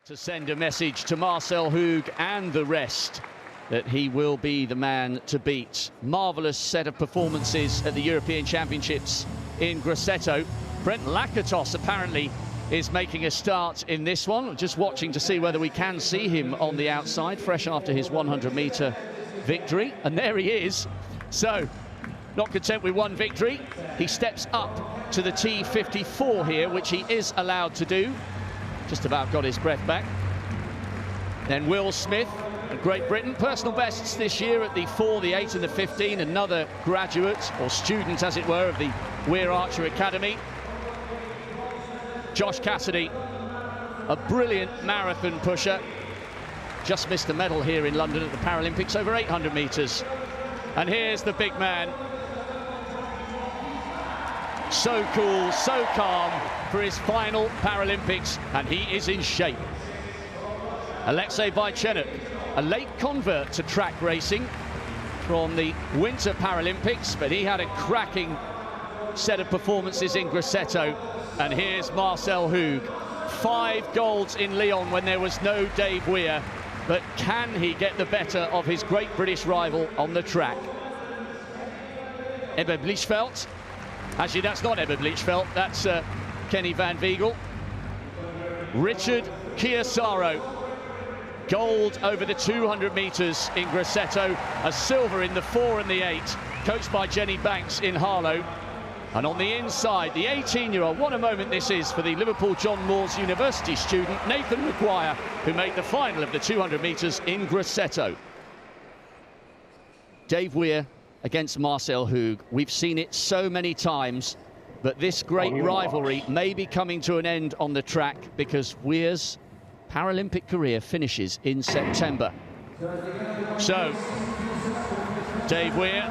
To send a message to Marcel Hug and the rest that he will be the man to beat. Marvellous set of performances at the European Championships in Grosseto. Brent Lakatos apparently is making a start in this one. Just watching to see whether we can see him on the outside, fresh after his 100-metre victory. And there he is. So, not content with one victory, he steps up to the T54 here, which he is allowed to do. Just about got his breath back. Then Will Smith of Great Britain, personal bests this year at the 4, the 8 and the 15, another graduate or student as it were of the Weir Archer Academy. Josh Cassidy, a brilliant marathon pusher, just missed a medal here in London at the Paralympics over 800 metres. And here's the big man. So cool, so calm for his final Paralympics, and he is in shape. Alexei Vaichenok, a late convert to track racing from the Winter Paralympics, but he had a cracking set of performances in Grosseto. And here's Marcel Hug. 5 golds in Lyon when there was no Dave Weir, but can he get the better of his great British rival on the track? Ebbe Blichfeldt. Actually, that's not Ebbe Blichfeldt, that's Kenny Van Wiegel. Richard Chiesaro, gold over the 200 metres in Grosseto, a silver in the 4 and the 8, coached by Jenny Banks in Harlow. And on the inside, the 18-year-old, what a moment this is for the Liverpool John Moores University student, Nathan Maguire, who made the final of the 200 metres in Grosseto. Dave Weir against Marcel Hug. We've seen it so many times, but this great rivalry may be coming to an end on the track because Weir's Paralympic career finishes in September. So, Dave Weir,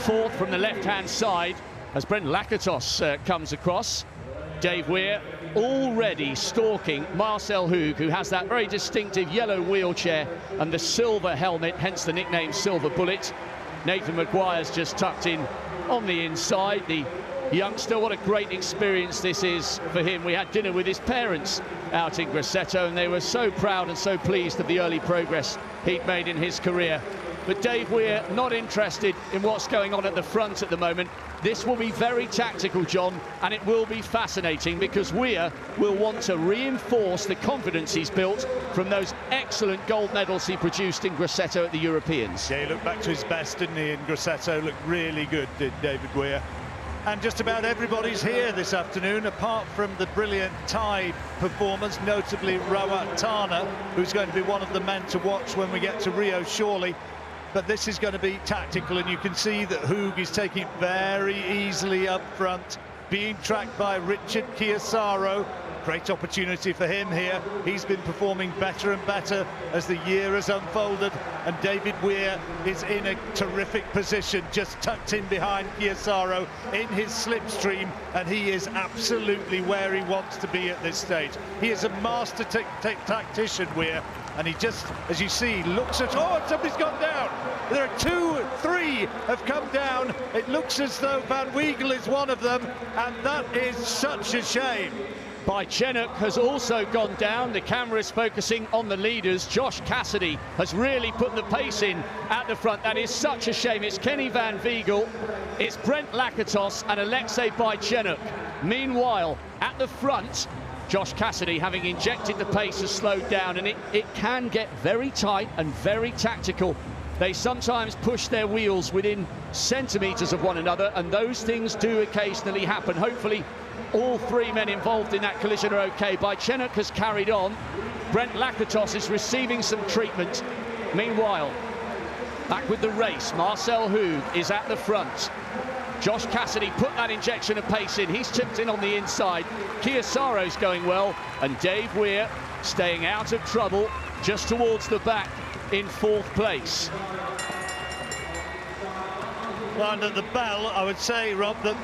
4th from the left-hand side as Brent Lakatos comes across. Dave Weir already stalking Marcel Hug, who has that very distinctive yellow wheelchair and the silver helmet, hence the nickname Silver Bullet. Nathan Maguire's just tucked in on the inside. The youngster, what a great experience this is for him. We had dinner with his parents out in Grosseto, and they were so proud and so pleased of the early progress he'd made in his career. But Dave Weir not interested in what's going on at the front at the moment. This will be very tactical, John, and it will be fascinating because Weir will want to reinforce the confidence he's built from those excellent gold medals he produced in Grosseto at the Europeans. Yeah, he looked back to his best, didn't he, in Grosseto? Looked really good, did David Weir. And just about everybody's here this afternoon, apart from the brilliant Thai performance, notably Rawat Tana, who's going to be one of the men to watch when we get to Rio, surely. But this is going to be tactical, and you can see that Hug is taking it very easily up front, being tracked by Richard Chiesaro. Great opportunity for him here. He's been performing better and better as the year has unfolded, and David Weir is in a terrific position, just tucked in behind Chiesaro in his slipstream, and he is absolutely where he wants to be at this stage. He is a master tactician, Weir, and he just, as you see, looks at, oh, somebody's gone down. There are 2, 3 have come down. It looks as though Van Wiegel is one of them, and that is such a shame. Vaichenok has also gone down. The camera is focusing on the leaders. Josh Cassidy has really put the pace in at the front. That is such a shame. It's Kenny Van Wiegel, it's Brent Lakatos and Alexei Vaichenok. Meanwhile, at the front, Josh Cassidy, having injected the pace, has slowed down, and it can get very tight and very tactical. They sometimes push their wheels within centimetres of one another, and those things do occasionally happen. Hopefully, all 3 men involved in that collision are okay. Vaichenok has carried on. Brent Lakatos is receiving some treatment. Meanwhile, back with the race, Marcel Hug is at the front. Josh Cassidy put that injection of pace in. He's chipped in on the inside. Chiesaro's going well, and Dave Weir staying out of trouble just towards the back in 4th place. Well, under the bell, I would say, Rob, that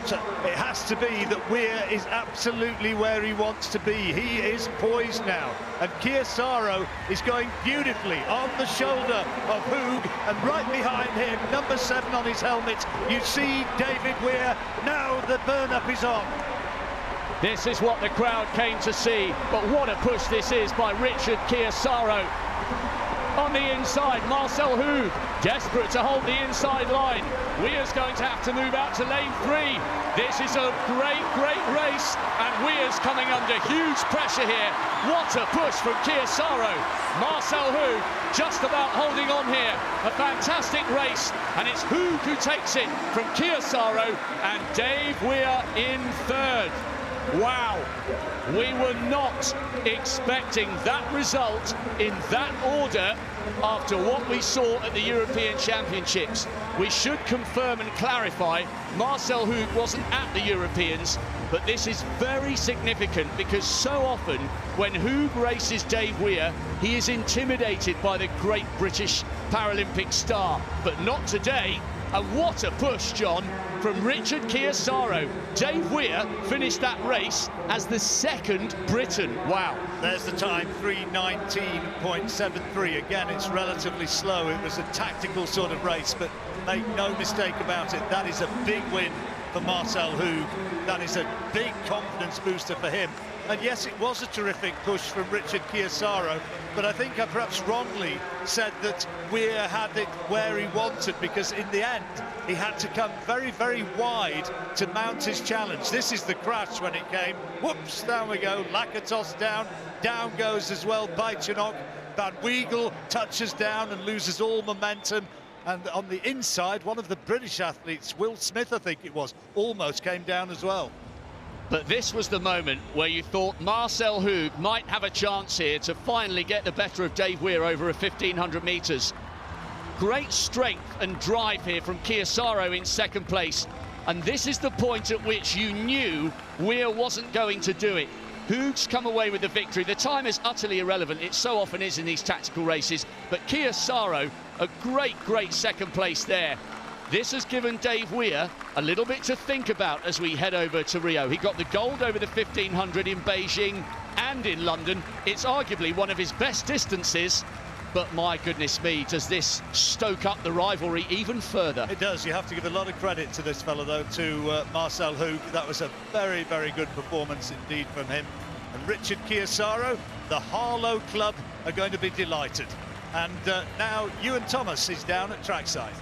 it has to be that Weir is absolutely where he wants to be. He is poised now, and Chiesaro is going beautifully on the shoulder of Hug, and right behind him, number 7 on his helmet, you see David Weir. Now the burn-up is on. This is what the crowd came to see, but what a push this is by Richard Chiesaro. On the inside, Marcel Hug, desperate to hold the inside line. Weir's going to have to move out to lane 3. This is a great race, and Weir's coming under huge pressure here. What a push from Chiesaro. Marcel Hug just about holding on here. A fantastic race, and it's Hug who takes it from Chiesaro, and Dave Weir in 3rd. Wow, we were not expecting that result in that order after what we saw at the European Championships. We should confirm and clarify, Marcel Hug wasn't at the Europeans, but this is very significant because so often when Hug races Dave Weir, he is intimidated by the great British Paralympic star, but not today. And what a push, John, from Richard Chiesaro. Dave Weir finished that race as the 2nd Briton. Wow. There's the time, 3:19.73. Again, it's relatively slow. It was a tactical sort of race, but make no mistake about it, that is a big win for Marcel Hug. That is a big confidence booster for him. And yes, it was a terrific push from Richard Chiesaro, but I think I perhaps wrongly said that Weir had it where he wanted, because in the end, he had to come very wide to mount his challenge. This is the crash when it came. Whoops, down we go. Lakatos down goes as well Bajchenok. Van Weigel touches down and loses all momentum. And on the inside, one of the British athletes, Will Smith, I think it was, almost came down as well. But this was the moment where you thought Marcel Hug might have a chance here to finally get the better of Dave Weir over a 1,500 metres. Great strength and drive here from Chiesaro in 2nd place. And this is the point at which you knew Weir wasn't going to do it. Hug's come away with the victory. The time is utterly irrelevant. It so often is in these tactical races. But Chiesaro, a great 2nd place there. This has given Dave Weir a little bit to think about as we head over to Rio. He got the gold over the 1,500 in Beijing and in London. It's arguably one of his best distances, but my goodness me, does this stoke up the rivalry even further? It does. You have to give a lot of credit to this fellow, though, to Marcel Hug. That was a very good performance indeed from him. And Richard Chiesaro, the Harlow Club are going to be delighted. And now Ewan Thomas is down at trackside.